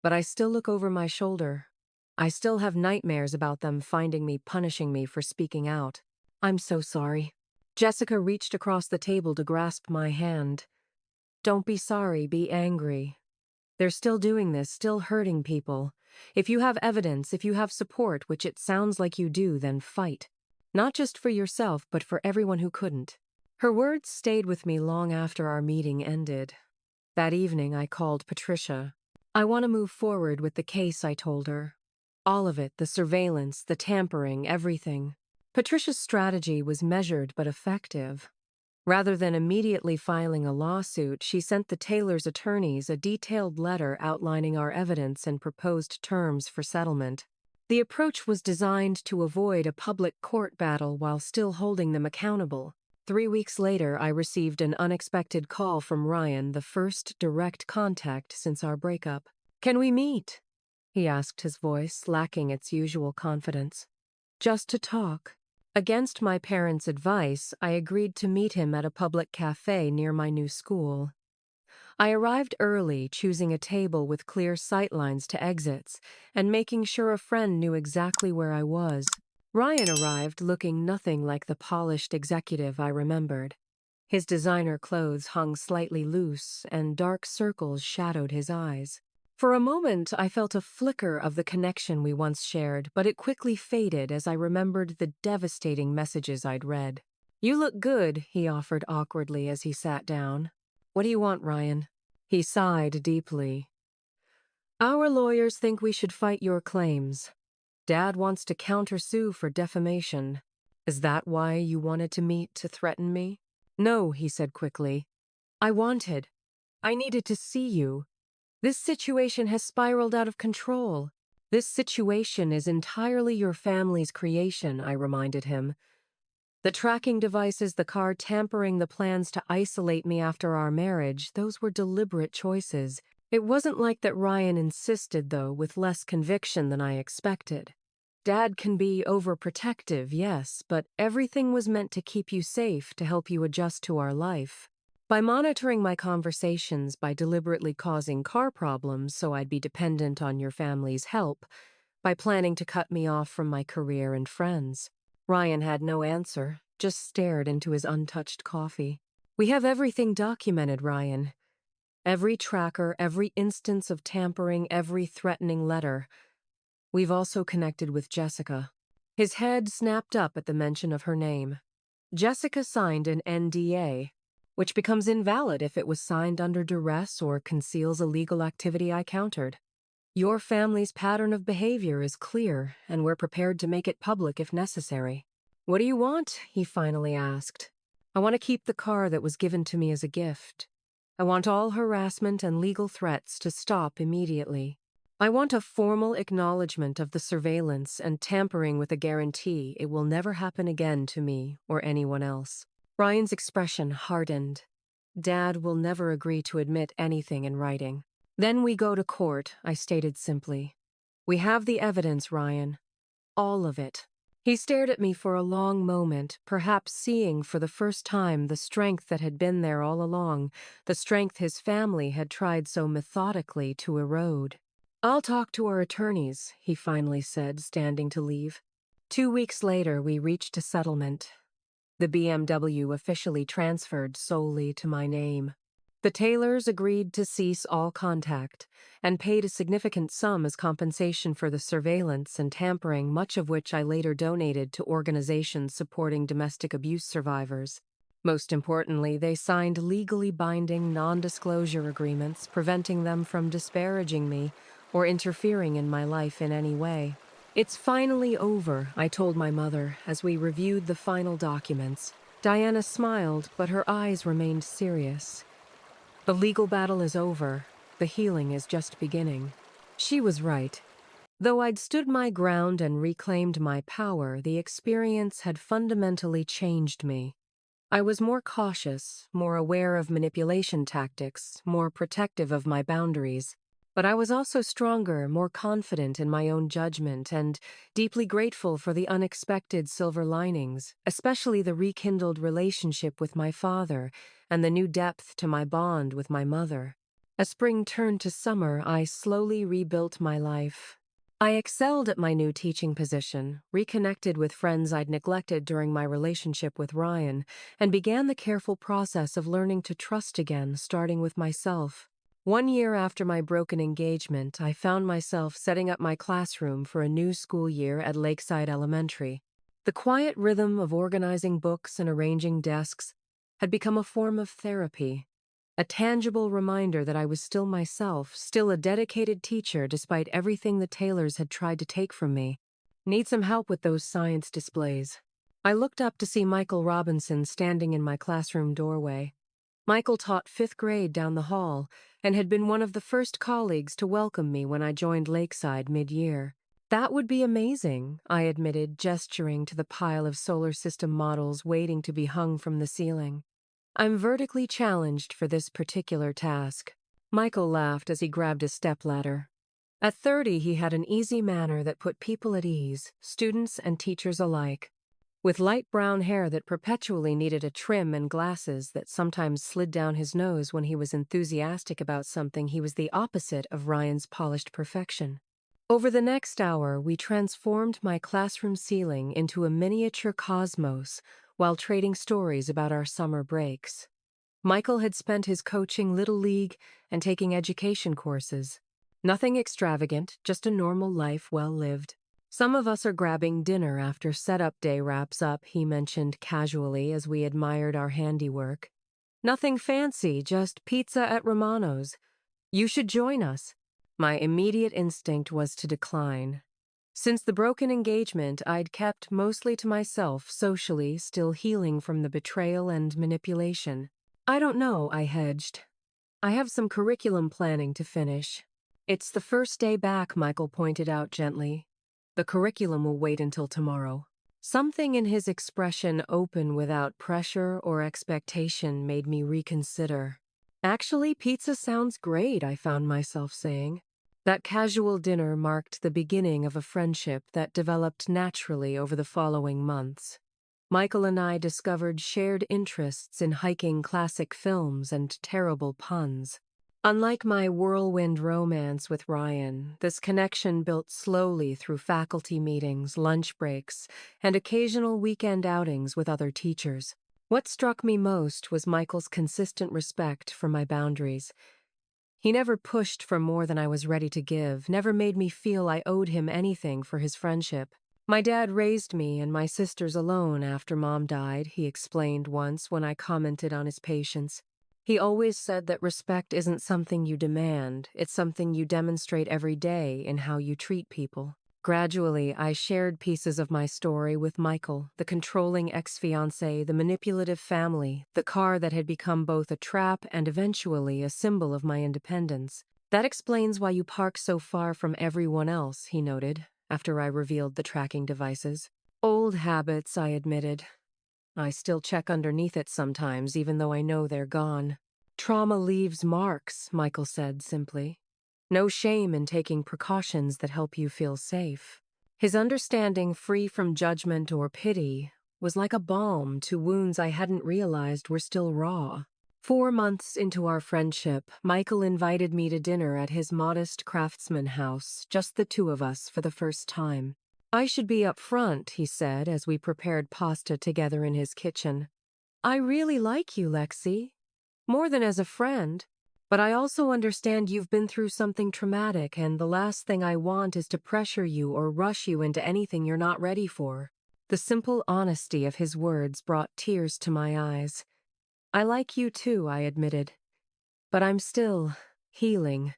But I still look over my shoulder. I still have nightmares about them finding me, punishing me for speaking out." "I'm so sorry." Jessica reached across the table to grasp my hand. "Don't be sorry, be angry. They're still doing this, still hurting people. If you have evidence, if you have support, which it sounds like you do, then fight. Not just for yourself, but for everyone who couldn't." Her words stayed with me long after our meeting ended. That evening, I called Patricia. "I want to move forward with the case," I told her. "All of it, the surveillance, the tampering, everything." Patricia's strategy was measured but effective. Rather than immediately filing a lawsuit, she sent the Taylors' attorneys a detailed letter outlining our evidence and proposed terms for settlement. The approach was designed to avoid a public court battle while still holding them accountable. 3 weeks later, I received an unexpected call from Ryan, the first direct contact since our breakup. "Can we meet?" he asked, his voice lacking its usual confidence. "Just to talk." Against my parents' advice, I agreed to meet him at a public cafe near my new school. I arrived early, choosing a table with clear sightlines to exits, and making sure a friend knew exactly where I was. Ryan arrived looking nothing like the polished executive I remembered. His designer clothes hung slightly loose, and dark circles shadowed his eyes. For a moment, I felt a flicker of the connection we once shared, but it quickly faded as I remembered the devastating messages I'd read. "You look good," he offered awkwardly as he sat down. "What do you want, Ryan?" He sighed deeply. "Our lawyers think we should fight your claims. Dad wants to countersue for defamation. Is that why you wanted to meet to threaten me?" "No," he said quickly. I needed to see you. This situation has spiraled out of control. This situation is entirely your family's creation," I reminded him. "The tracking devices, the car tampering, the plans to isolate me after our marriage, those were deliberate choices. It wasn't like that." Ryan insisted, though, with less conviction than I expected. "Dad can be overprotective, yes, but everything was meant to keep you safe, to help you adjust to our life. By monitoring my conversations, by deliberately causing car problems so I'd be dependent on your family's help, by planning to cut me off from my career and friends." Ryan had no answer, just stared into his untouched coffee. "We have everything documented, Ryan. Every tracker, every instance of tampering, every threatening letter. We've also connected with Jessica." His head snapped up at the mention of her name. "Jessica signed an NDA, which becomes invalid if it was signed under duress or conceals illegal activity I countered. Your family's pattern of behavior is clear, and we're prepared to make it public if necessary." "What do you want?" he finally asked. "I want to keep the car that was given to me as a gift. I want all harassment and legal threats to stop immediately. I want a formal acknowledgement of the surveillance and tampering with a guarantee it will never happen again to me or anyone else." Ryan's expression hardened. "Dad will never agree to admit anything in writing." "Then we go to court," I stated simply. "We have the evidence, Ryan. All of it." He stared at me for a long moment, perhaps seeing for the first time the strength that had been there all along, the strength his family had tried so methodically to erode. "I'll talk to our attorneys," he finally said, standing to leave. 2 weeks later, we reached a settlement. The BMW officially transferred solely to my name. The Taylors agreed to cease all contact and paid a significant sum as compensation for the surveillance and tampering, much of which I later donated to organizations supporting domestic abuse survivors. Most importantly, they signed legally binding non-disclosure agreements preventing them from disparaging me or interfering in my life in any way. "It's finally over," I told my mother as we reviewed the final documents. Diana smiled, but her eyes remained serious. "The legal battle is over. The healing is just beginning." She was right. Though I'd stood my ground and reclaimed my power, the experience had fundamentally changed me. I was more cautious, more aware of manipulation tactics, more protective of my boundaries. But I was also stronger, more confident in my own judgment, and deeply grateful for the unexpected silver linings, especially the rekindled relationship with my father and the new depth to my bond with my mother. As spring turned to summer, I slowly rebuilt my life. I excelled at my new teaching position, reconnected with friends I'd neglected during my relationship with Ryan, and began the careful process of learning to trust again, starting with myself. 1 year after my broken engagement, I found myself setting up my classroom for a new school year at Lakeside Elementary. The quiet rhythm of organizing books and arranging desks had become a form of therapy, a tangible reminder that I was still myself, still a dedicated teacher despite everything the Taylors had tried to take from me. "Need some help with those science displays." I looked up to see Michael Robinson standing in my classroom doorway. Michael taught 5th grade down the hall and had been one of the first colleagues to welcome me when I joined Lakeside mid-year. "That would be amazing," I admitted, gesturing to the pile of solar system models waiting to be hung from the ceiling. "I'm vertically challenged for this particular task." Michael laughed as he grabbed a stepladder. At 30, he had an easy manner that put people at ease, students and teachers alike. with light brown hair that perpetually needed a trim and glasses that sometimes slid down his nose when he was enthusiastic about something. He was the opposite of Ryan's polished perfection. Over the next hour, we transformed my classroom ceiling into a miniature cosmos while trading stories about our summer breaks. Michael had spent his coaching Little League and taking education courses. Nothing extravagant, just a normal life well lived. Some of us are grabbing dinner after setup day wraps up, he mentioned casually as we admired our handiwork. Nothing fancy, just pizza at Romano's. You should join us. My immediate instinct was to decline. Since the broken engagement, I'd kept mostly to myself, socially, still healing from the betrayal and manipulation. I don't know, I hedged. I have some curriculum planning to finish. It's the first day back, Michael pointed out gently. The curriculum will wait until tomorrow. Something in his expression, open without pressure or expectation, made me reconsider. Actually, pizza sounds great, I found myself saying. That casual dinner marked the beginning of a friendship that developed naturally over the following months. Michael and I discovered shared interests in hiking classic films and terrible puns. Unlike my whirlwind romance with Ryan, this connection built slowly through faculty meetings, lunch breaks, and occasional weekend outings with other teachers. What struck me most was Michael's consistent respect for my boundaries. He never pushed for more than I was ready to give, never made me feel I owed him anything for his friendship. My dad raised me and my sisters alone after Mom died, he explained once when I commented on his patience. He always said that respect isn't something you demand, it's something you demonstrate every day in how you treat people. Gradually, I shared pieces of my story with Michael, the controlling ex-fiancé, the manipulative family, the car that had become both a trap and eventually a symbol of my independence. That explains why you park so far from everyone else, he noted, after I revealed the tracking devices. Old habits, I admitted. I still check underneath it sometimes, even though I know they're gone. Trauma leaves marks, Michael said simply. No shame in taking precautions that help you feel safe. His understanding, free from judgment or pity, was like a balm to wounds I hadn't realized were still raw. 4 months into our friendship, Michael invited me to dinner at his modest craftsman house, just the two of us for the first time. I should be up front, he said as we prepared pasta together in his kitchen. I really like you, Lexi. More than as a friend. But I also understand you've been through something traumatic, and the last thing I want is to pressure you or rush you into anything you're not ready for. The simple honesty of his words brought tears to my eyes. I like you too, I admitted. But I'm still healing,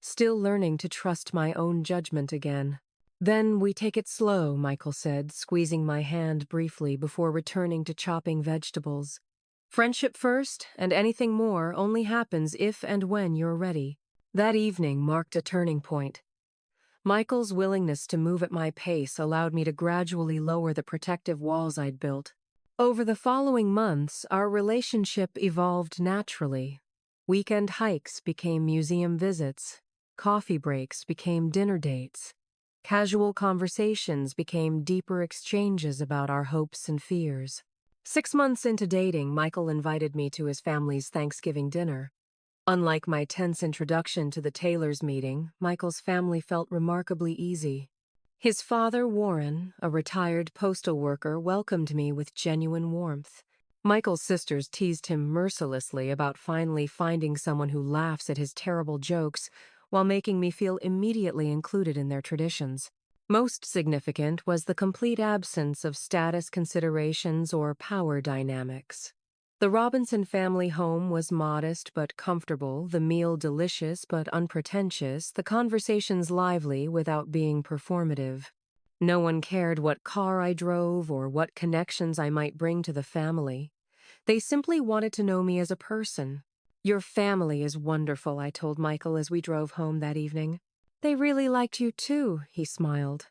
still learning to trust my own judgment again. Then we take it slow, Michael said, squeezing my hand briefly before returning to chopping vegetables. Friendship first, and anything more only happens if and when you're ready. That evening marked a turning point. Michael's willingness to move at my pace allowed me to gradually lower the protective walls I'd built. Over the following months, our relationship evolved naturally. Weekend hikes became museum visits. Coffee breaks became dinner dates. Casual conversations became deeper exchanges about our hopes and fears. 6 months into dating, Michael invited me to his family's Thanksgiving dinner. Unlike my tense introduction to the Taylors' meeting, Michael's family felt remarkably easy. His father, Warren, a retired postal worker, welcomed me with genuine warmth. Michael's sisters teased him mercilessly about finally finding someone who laughs at his terrible jokes while making me feel immediately included in their traditions. Most significant was the complete absence of status considerations or power dynamics. The Robinson family home was modest but comfortable, the meal delicious but unpretentious, the conversations lively without being performative. No one cared what car I drove or what connections I might bring to the family. They simply wanted to know me as a person. Your family is wonderful, I told Michael as we drove home that evening. They really liked you too, he smiled.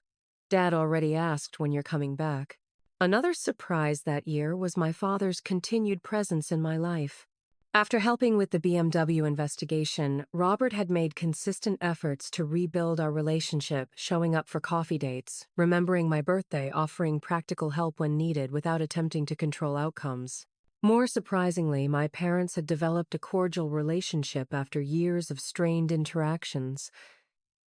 Dad already asked when you're coming back. Another surprise that year was my father's continued presence in my life. After helping with the BMW investigation, Robert had made consistent efforts to rebuild our relationship, showing up for coffee dates, remembering my birthday, offering practical help when needed without attempting to control outcomes. More surprisingly, my parents had developed a cordial relationship after years of strained interactions.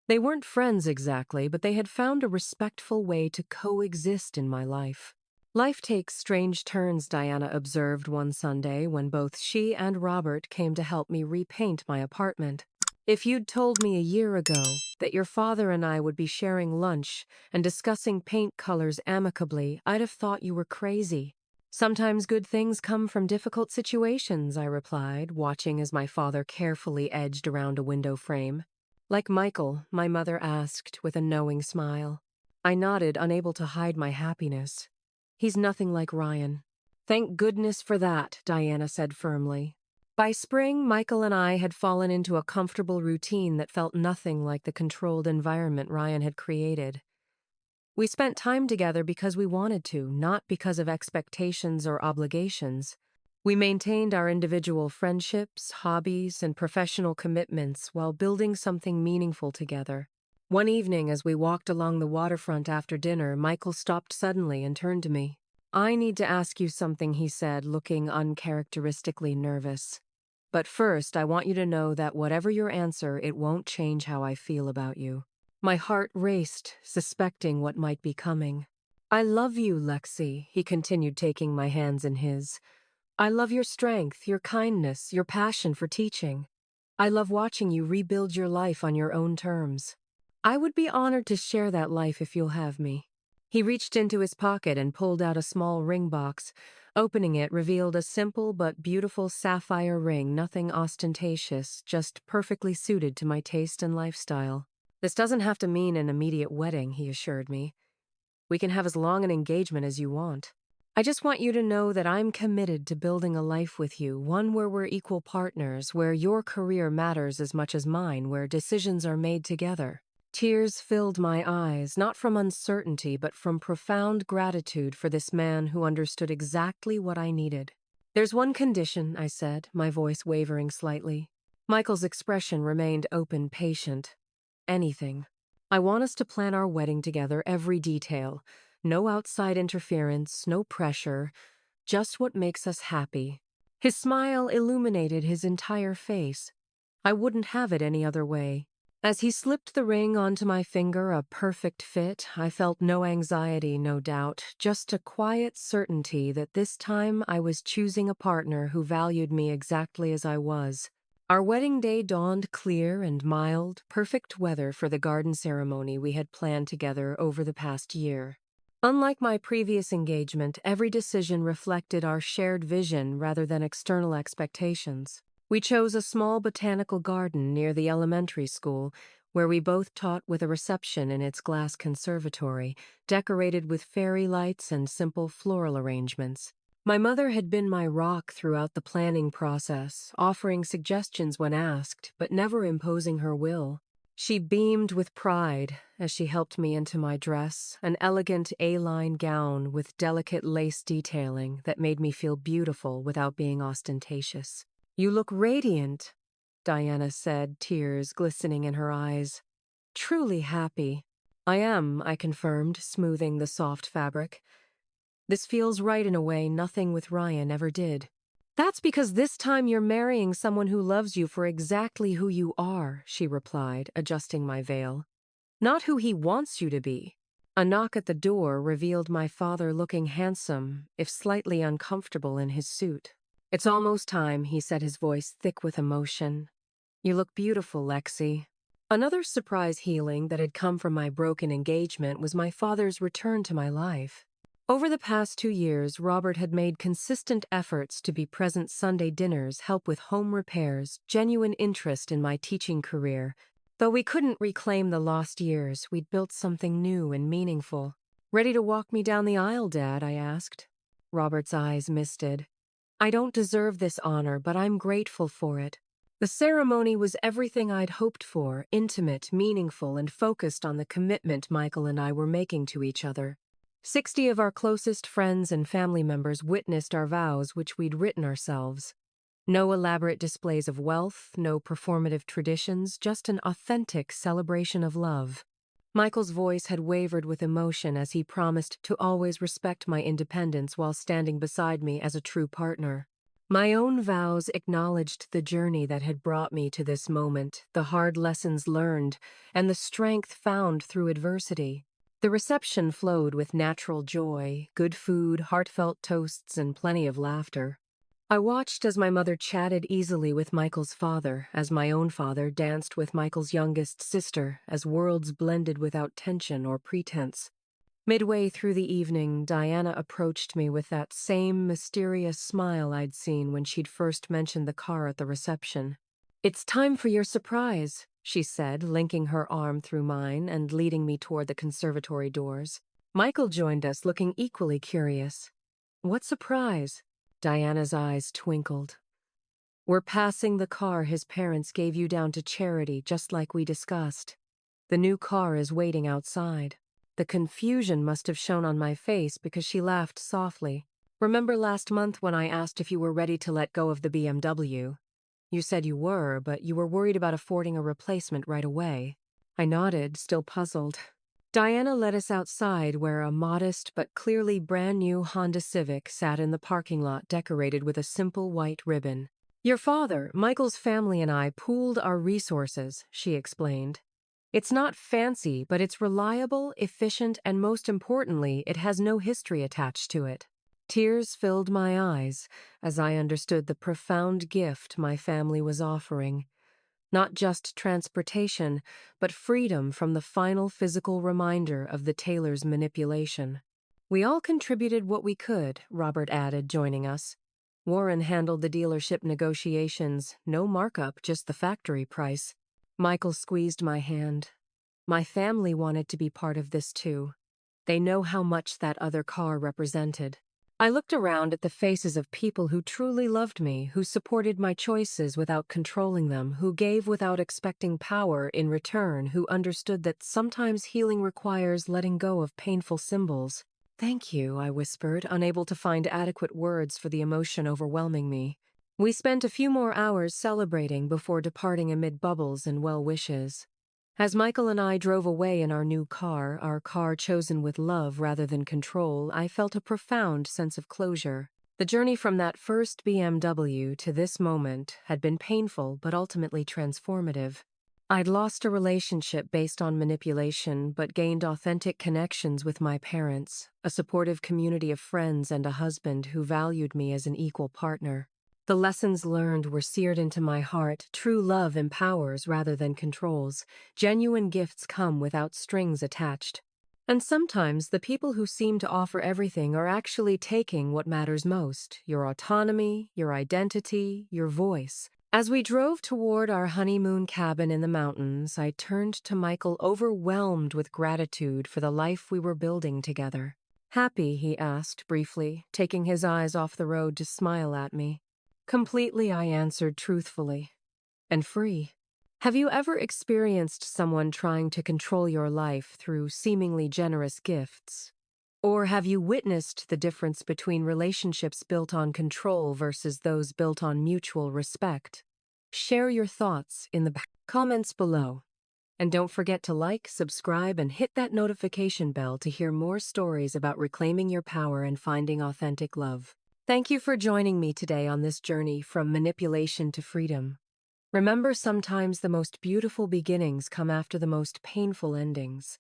They weren't friends exactly, but they had found a respectful way to coexist in my life. Life takes strange turns, Diana observed one Sunday when both she and Robert came to help me repaint my apartment. If you'd told me a year ago that your father and I would be sharing lunch and discussing paint colors amicably, I'd have thought you were crazy. Sometimes good things come from difficult situations, I replied, watching as my father carefully edged around a window frame. Like Michael, my mother asked with a knowing smile. I nodded, unable to hide my happiness. He's nothing like Ryan. Thank goodness for that, Diana said firmly. By spring, Michael and I had fallen into a comfortable routine that felt nothing like the controlled environment Ryan had created. We spent time together because we wanted to, not because of expectations or obligations. We maintained our individual friendships, hobbies, and professional commitments while building something meaningful together. One evening, as we walked along the waterfront after dinner, Michael stopped suddenly and turned to me. I need to ask you something, he said, looking uncharacteristically nervous. But first, I want you to know that whatever your answer, it won't change how I feel about you. My heart raced, suspecting what might be coming. I love you, Lexi, he continued, taking my hands in his. I love your strength, your kindness, your passion for teaching. I love watching you rebuild your life on your own terms. I would be honored to share that life if you'll have me. He reached into his pocket and pulled out a small ring box. Opening it revealed a simple but beautiful sapphire ring, nothing ostentatious, just perfectly suited to my taste and lifestyle. This doesn't have to mean an immediate wedding, he assured me. We can have as long an engagement as you want. I just want you to know that I'm committed to building a life with you, one where we're equal partners, where your career matters as much as mine, where decisions are made together. Tears filled my eyes, not from uncertainty, but from profound gratitude for this man who understood exactly what I needed. There's one condition, I said, my voice wavering slightly. Michael's expression remained open, patient. Anything. I want us to plan our wedding together, every detail. No outside interference, no pressure, just what makes us happy. His smile illuminated his entire face. I wouldn't have it any other way. As he slipped the ring onto my finger, a perfect fit, I felt no anxiety, no doubt, just a quiet certainty that this time I was choosing a partner who valued me exactly as I was. Our wedding day dawned clear and mild, perfect weather for the garden ceremony we had planned together over the past year. Unlike my previous engagement, every decision reflected our shared vision rather than external expectations. We chose a small botanical garden near the elementary school, where we both taught, with a reception in its glass conservatory, decorated with fairy lights and simple floral arrangements. My mother had been my rock throughout the planning process, offering suggestions when asked, but never imposing her will. She beamed with pride as she helped me into my dress, an elegant A-line gown with delicate lace detailing that made me feel beautiful without being ostentatious. You look radiant, Diana said, tears glistening in her eyes. Truly happy. I am, I confirmed, smoothing the soft fabric. This feels right in a way nothing with Ryan ever did. That's because this time you're marrying someone who loves you for exactly who you are, she replied, adjusting my veil. Not who he wants you to be. A knock at the door revealed my father looking handsome, if slightly uncomfortable in his suit. It's almost time, he said, his voice thick with emotion. You look beautiful, Lexi. Another surprise healing that had come from my broken engagement was my father's return to my life. Over the past 2 years, Robert had made consistent efforts to be present Sunday dinners, help with home repairs, genuine interest in my teaching career. Though we couldn't reclaim the lost years, we'd built something new and meaningful. Ready to walk me down the aisle, Dad? I asked. Robert's eyes misted. I don't deserve this honor, but I'm grateful for it. The ceremony was everything I'd hoped for, intimate, meaningful, and focused on the commitment Michael and I were making to each other. 60 of our closest friends and family members witnessed our vows, which we'd written ourselves. No elaborate displays of wealth, no performative traditions, just an authentic celebration of love. Michael's voice had wavered with emotion as he promised to always respect my independence while standing beside me as a true partner. My own vows acknowledged the journey that had brought me to this moment, the hard lessons learned, and the strength found through adversity. The reception flowed with natural joy, good food, heartfelt toasts, and plenty of laughter. I watched as my mother chatted easily with Michael's father, as my own father danced with Michael's youngest sister, as worlds blended without tension or pretense. Midway through the evening, Diana approached me with that same mysterious smile I'd seen when she'd first mentioned the car at the reception. "It's time for your surprise," she said, linking her arm through mine and leading me toward the conservatory doors. Michael joined us, looking equally curious. "What surprise?" Diana's eyes twinkled. "We're passing the car his parents gave you down to charity, just like we discussed. The new car is waiting outside." The confusion must have shown on my face because she laughed softly. "Remember last month when I asked if you were ready to let go of the BMW? You said you were, but you were worried about affording a replacement right away." I nodded, still puzzled. Diana led us outside where a modest but clearly brand new Honda Civic sat in the parking lot decorated with a simple white ribbon. "Your father, Michael's family, and I pooled our resources," she explained. "It's not fancy, but it's reliable, efficient, and most importantly, it has no history attached to it." Tears filled my eyes as I understood the profound gift my family was offering. Not just transportation, but freedom from the final physical reminder of the tailor's manipulation. "We all contributed what we could," Robert added, joining us. "Warren handled the dealership negotiations, no markup, just the factory price." Michael squeezed my hand. "My family wanted to be part of this too. They know how much that other car represented." I looked around at the faces of people who truly loved me, who supported my choices without controlling them, who gave without expecting power in return, who understood that sometimes healing requires letting go of painful symbols. "Thank you," I whispered, unable to find adequate words for the emotion overwhelming me. We spent a few more hours celebrating before departing amid bubbles and well wishes. As Michael and I drove away in our new car, our car chosen with love rather than control, I felt a profound sense of closure. The journey from that first BMW to this moment had been painful but ultimately transformative. I'd lost a relationship based on manipulation but gained authentic connections with my parents, a supportive community of friends, and a husband who valued me as an equal partner. The lessons learned were seared into my heart. True love empowers rather than controls. Genuine gifts come without strings attached. And sometimes the people who seem to offer everything are actually taking what matters most: your autonomy, your identity, your voice. As we drove toward our honeymoon cabin in the mountains, I turned to Michael, overwhelmed with gratitude for the life we were building together. "Happy?" he asked briefly, taking his eyes off the road to smile at me. "Completely," I answered truthfully. "And free." Have you ever experienced someone trying to control your life through seemingly generous gifts? Or have you witnessed the difference between relationships built on control versus those built on mutual respect? Share your thoughts in the comments below. And don't forget to like, subscribe, and hit that notification bell to hear more stories about reclaiming your power and finding authentic love. Thank you for joining me today on this journey from manipulation to freedom. Remember, sometimes the most beautiful beginnings come after the most painful endings.